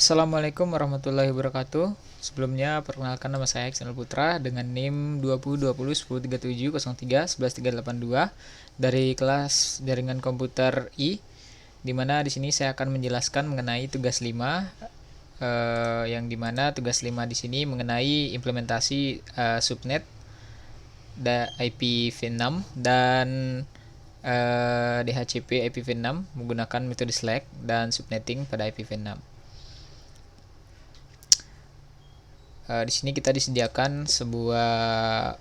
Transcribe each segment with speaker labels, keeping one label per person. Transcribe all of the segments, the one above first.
Speaker 1: Assalamualaikum warahmatullahi wabarakatuh. Sebelumnya perkenalkan nama saya Iksanul Putra dengan NIM 20201037031138 dari kelas Jaringan Komputer I, di mana di sini saya akan menjelaskan mengenai tugas 5, yang dimana tugas 5 di sini mengenai implementasi subnet IPv6 dan DHCP IPv6 menggunakan metode SLAAC dan subnetting pada IPv6. Di sini kita disediakan sebuah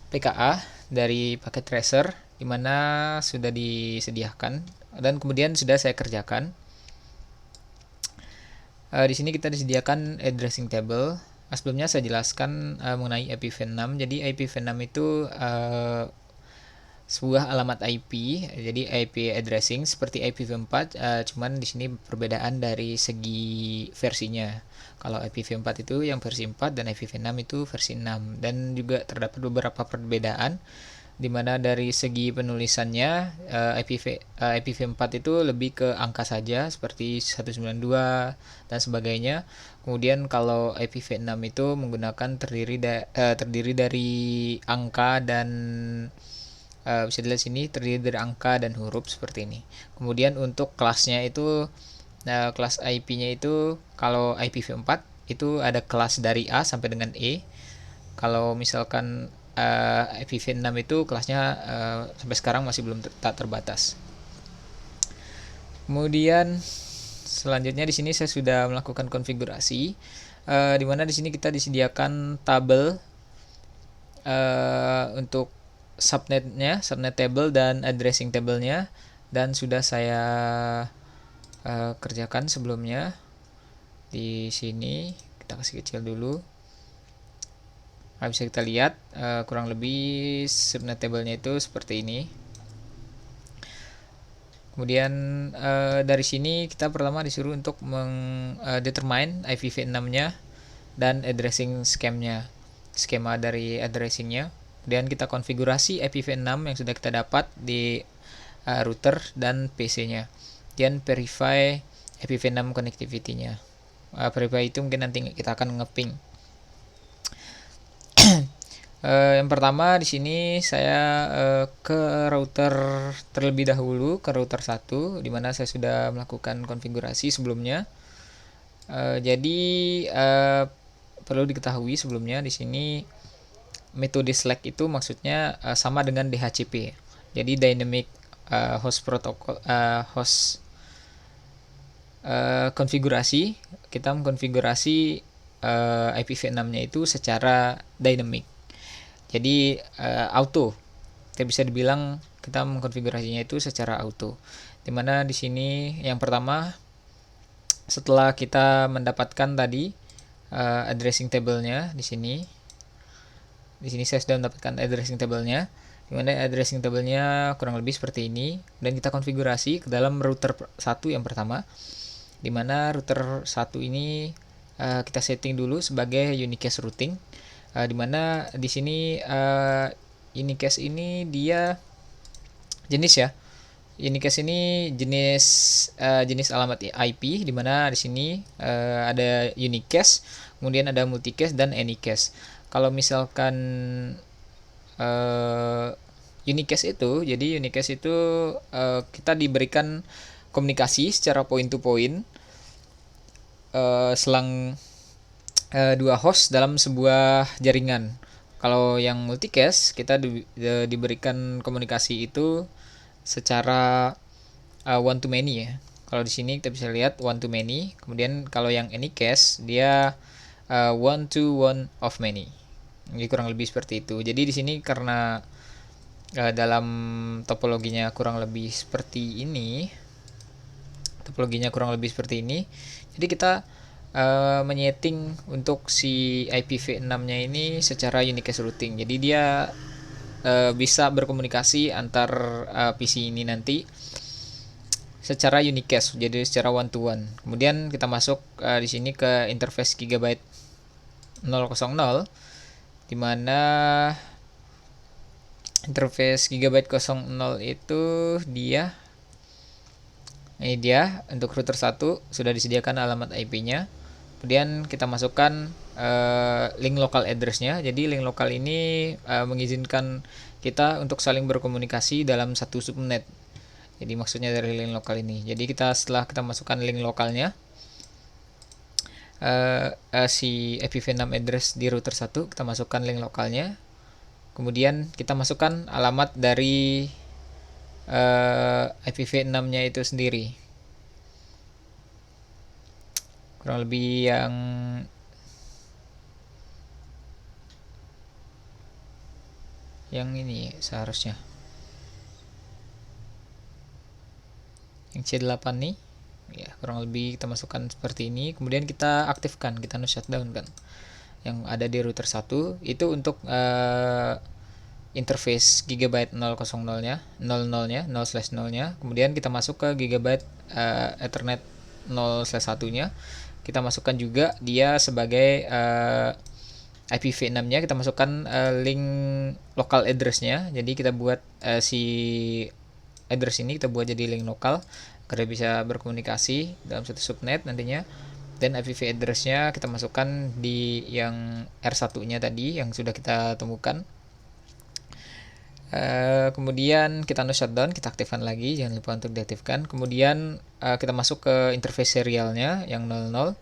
Speaker 1: PKA dari paket tracer, di mana sudah disediakan dan kemudian sudah saya kerjakan. Di sini kita disediakan addressing table. Sebelumnya saya jelaskan mengenai IPv6. Jadi IPv6 itu sebuah alamat IP, jadi IP addressing seperti IPv4, cuman di sini perbedaan dari segi versinya. Kalau IPv4 itu yang versi 4 dan IPv6 itu versi 6, dan juga terdapat beberapa perbedaan di mana dari segi penulisannya IPv4 itu lebih ke angka saja seperti 192 dan sebagainya. Kemudian kalau IPv6 itu menggunakan terdiri dari angka dan bisa dilihat sini terdiri dari angka dan huruf seperti ini. Kemudian untuk kelasnya itu kelas IP-nya itu kalau IPv4 itu ada kelas dari A sampai dengan E. Kalau misalkan IPv6 itu kelasnya sampai sekarang masih belum tak terbatas. Kemudian selanjutnya di sini saya sudah melakukan konfigurasi, di mana di sini kita disediakan tabel untuk subnet table dan addressing tablenya, dan sudah saya kerjakan sebelumnya. Di sini kita kasih kecil dulu. Bisa kita lihat kurang lebih subnet tablenya itu seperti ini. Kemudian dari sini kita pertama disuruh untuk mendetermine IPv6-nya dan addressing skema dari addressingnya. Kemudian kita konfigurasi IPv6 yang sudah kita dapat di router dan PC-nya. Kemudian verify IPv6 connectivity-nya. Verify itu mungkin nanti kita akan ngeping. Yang pertama di sini saya ke router terlebih dahulu, ke router 1, di mana saya sudah melakukan konfigurasi sebelumnya. Jadi perlu diketahui sebelumnya di sini metode SLAAC itu maksudnya sama dengan DHCP. Jadi Dynamic Host Protocol, konfigurasi. Kita mengkonfigurasi IPv6-nya itu secara dynamic. Jadi auto. Kita bisa dibilang kita mengkonfigurasinya itu secara auto. Dimana di sini yang pertama, setelah kita mendapatkan tadi addressing table-nya di sini. Di sini saya sudah mendapatkan addressing table-nya. Dimana addressing table-nya kurang lebih seperti ini, dan kita konfigurasi ke dalam router 1 yang pertama, dimana router 1 ini kita setting dulu sebagai unicast routing, dimana di sini unicast ini dia jenis ya. Unicast ini jenis alamat IP, di mana di sini ada unicast, kemudian ada multicast dan anycast. Kalau misalkan unicast itu, jadi unicast itu kita diberikan komunikasi secara point to point selang dua host dalam sebuah jaringan. Kalau yang multicast kita diberikan komunikasi itu secara one to many ya. Kalau di sini kita bisa lihat one to many. Kemudian kalau yang anycast dia one to one of many. Jadi kurang lebih seperti itu. Jadi di sini karena dalam topologinya kurang lebih seperti ini. Jadi kita menyeting untuk si IPv6-nya ini secara unicast routing. Jadi dia bisa berkomunikasi antar PC ini nanti secara unicast, jadi secara one to one. Kemudian kita masuk di sini ke interface gigabyte 000, di mana interface gigabyte 00 itu dia Ini dia untuk router 1 sudah disediakan alamat IP-nya. Kemudian kita masukkan link local address-nya. Jadi link lokal ini mengizinkan kita untuk saling berkomunikasi dalam satu subnet. Jadi maksudnya dari link lokal ini. Jadi setelah kita masukkan link lokalnya, si IPv6 address di router 1, kita masukkan link lokalnya. Kemudian kita masukkan alamat dari IPv6-nya itu sendiri. Kurang lebih yang ini seharusnya. Yang C8 nih. Ya, kurang lebih kita masukkan seperti ini. Kemudian kita aktifkan, kita shutdown kan. Yang ada di router 1 itu untuk interface gigabyte 000-nya, 00-nya, 0/0-nya. Kemudian kita masuk ke gigabyte Ethernet 0/1-nya. Kita masukkan juga dia sebagai IPv6-nya, kita masukkan link local address-nya. Jadi kita buat si address ini kita buat jadi link lokal agar bisa berkomunikasi dalam satu subnet nantinya. Dan IPv address-nya kita masukkan di yang R1-nya tadi yang sudah kita temukan. Kemudian kita shutdown, kita aktifkan lagi, jangan lupa untuk diaktifkan. Kemudian kita masuk ke interface serialnya yang 00.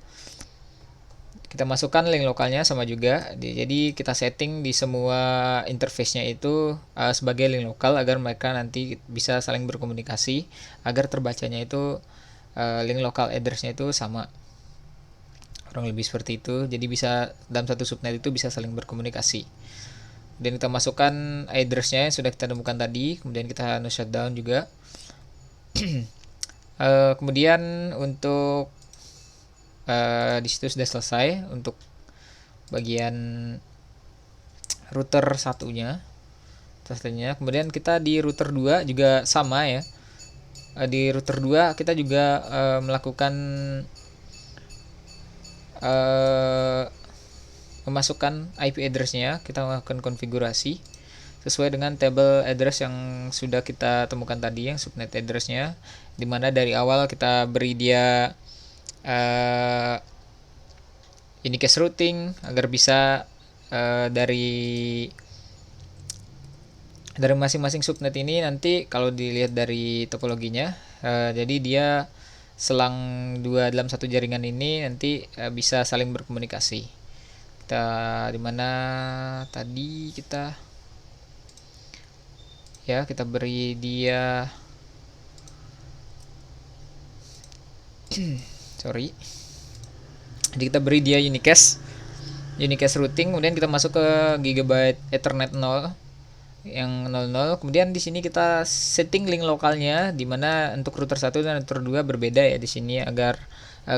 Speaker 1: Kita masukkan link lokalnya sama juga. Jadi kita setting di semua interface-nya itu sebagai link lokal agar mereka nanti bisa saling berkomunikasi, agar terbacanya itu link lokal address-nya itu sama. Kurang lebih seperti itu. Jadi bisa dalam satu subnet itu bisa saling berkomunikasi. Dan kita masukkan address-nya yang sudah kita temukan tadi. Kemudian kita shutdown juga. Kemudian untuk di situ sudah selesai untuk bagian router satunya. Kemudian kita di router 2 juga sama ya. Di router 2 kita juga melakukan memasukkan IP address-nya, kita melakukan konfigurasi sesuai dengan table address yang sudah kita temukan tadi, yang subnet address-nya, dimana dari awal kita beri dia unicast routing agar bisa dari masing-masing subnet ini nanti kalau dilihat dari topologinya, jadi dia selang dua dalam satu jaringan ini nanti bisa saling berkomunikasi. Dimana tadi kita beri dia sorry, jadi kita beri dia unicast routing. Kemudian kita masuk ke gigabyte Ethernet 0 yang 00. Kemudian di sini kita setting link lokalnya, dimana untuk router 1 dan router 2 berbeda ya di sini agar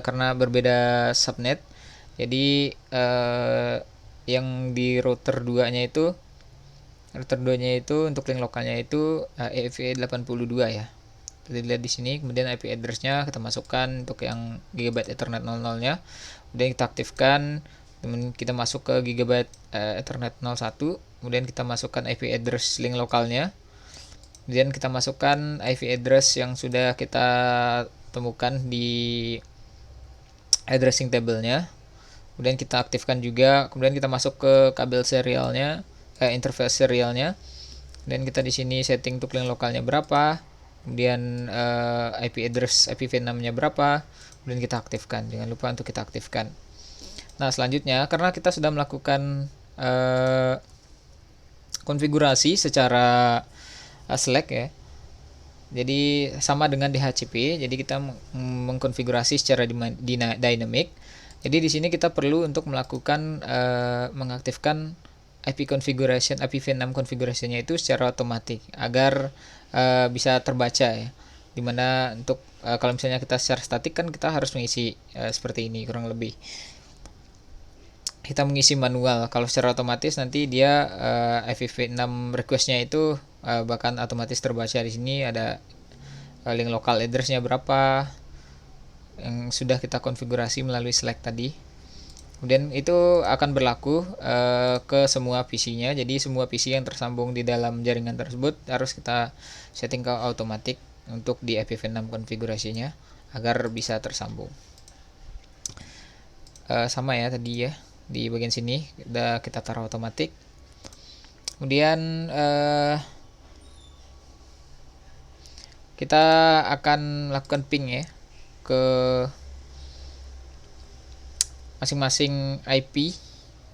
Speaker 1: karena berbeda subnet. Jadi yang di router 2-nya itu untuk link lokalnya itu EV82 ya. Kita lihat di sini. Kemudian IP address-nya kita masukkan untuk yang gigabyte Ethernet 00-nya. Kemudian kita aktifkan. Kemudian kita masuk ke gigabyte Ethernet 01. Kemudian kita masukkan IP address link lokalnya. Kemudian kita masukkan IP address yang sudah kita temukan di addressing table-nya. Kemudian kita aktifkan juga. Kemudian kita masuk ke kabel serialnya, interface serialnya. Dan kita di sini setting untuk link lokalnya berapa, kemudian IP address IPv6-nya berapa, kemudian kita aktifkan. Jangan lupa untuk kita aktifkan. Nah, selanjutnya karena kita sudah melakukan konfigurasi secara Slack ya. Jadi sama dengan DHCP. Jadi kita mengkonfigurasi secara dynamic. Jadi di sini kita perlu untuk melakukan mengaktifkan IPv6 configuration-nya itu secara otomatis agar bisa terbaca ya. Dimana untuk kalau misalnya kita secara statik kan kita harus mengisi seperti ini kurang lebih. Kita mengisi manual. Kalau secara otomatis nanti dia IPv6 request-nya itu bahkan otomatis terbaca. Di sini ada link local address-nya berapa yang sudah kita konfigurasi melalui Slack tadi. Kemudian itu akan berlaku ke semua PC-nya. Jadi semua PC yang tersambung di dalam jaringan tersebut harus kita setting ke automatic untuk di IPv6 konfigurasinya agar bisa tersambung. Sama ya tadi ya, di bagian sini udah kita taruh otomatis. Kemudian kita akan lakukan ping ya ke masing-masing IP,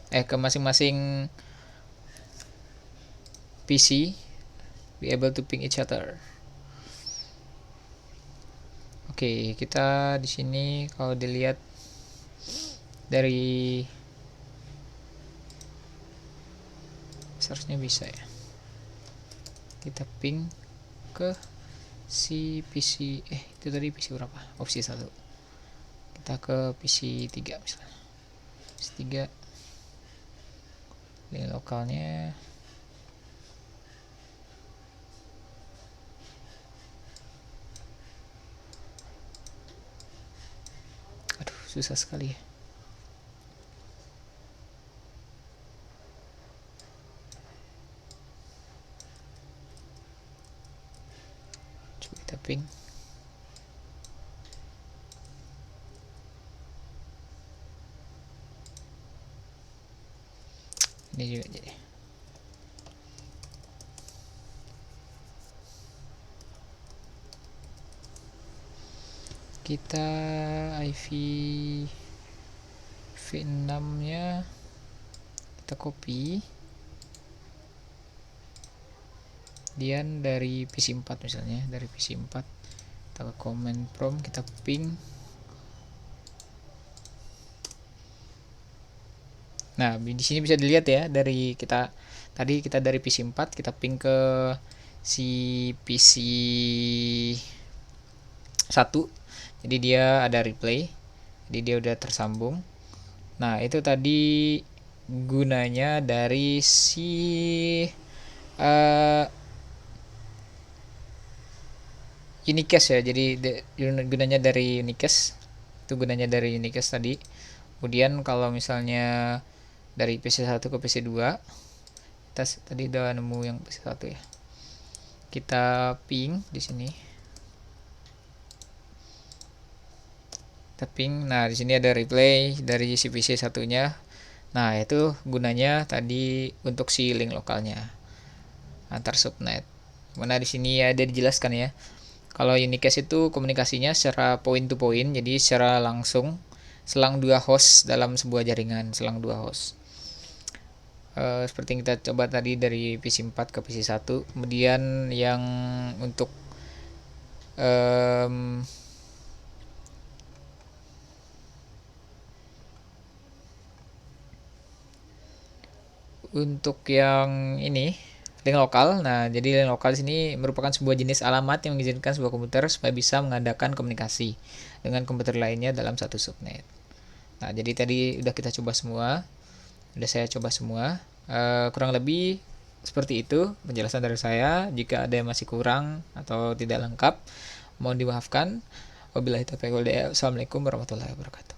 Speaker 1: ke masing-masing PC, be able to ping each other. Oke, kita di sini kalau dilihat dari seharusnya bisa ya, kita ping ke si PC itu tadi PC berapa, opsi 1, kita ke PC 3 misalnya, PC 3 link lokalnya susah sekali ya. Coba kita ping. Ini juga jadi. Kita IPv6 nya kita copy, kemudian dari PC4 misalnya, dari PC4 kita ke command prompt, kita ping. Nah, di sini bisa dilihat ya, dari kita tadi kita dari PC4 kita ping ke si PC1. Jadi dia ada replay, jadi dia udah tersambung. Nah, itu tadi gunanya dari si unicast ya. Jadi gunanya dari unicast, itu gunanya dari unicast tadi. Kemudian kalau misalnya dari PC1 ke PC2, kita tadi udah nemu yang PC1 ya, kita ping di sini. Ping. Nah, di sini ada replay dari si PC satunya. Nah, itu gunanya tadi untuk si link lokalnya antar subnet. Mana di sini ada dijelaskan ya. Kalau unicast itu komunikasinya secara point to point, jadi secara langsung selang 2 host dalam sebuah jaringan, selang 2 host. Seperti yang kita coba tadi dari PC4 ke PC1. Kemudian yang untuk yang ini link lokal. Nah, jadi link lokal di sini merupakan sebuah jenis alamat yang mengizinkan sebuah komputer supaya bisa mengadakan komunikasi dengan komputer lainnya dalam satu subnet. Nah, jadi tadi udah kita coba semua, udah saya coba semua. Kurang lebih seperti itu penjelasan dari saya. Jika ada yang masih kurang atau tidak lengkap, mohon dimaafkan. Wabillahi taufiq wal hidayah. Assalamualaikum warahmatullahi wabarakatuh.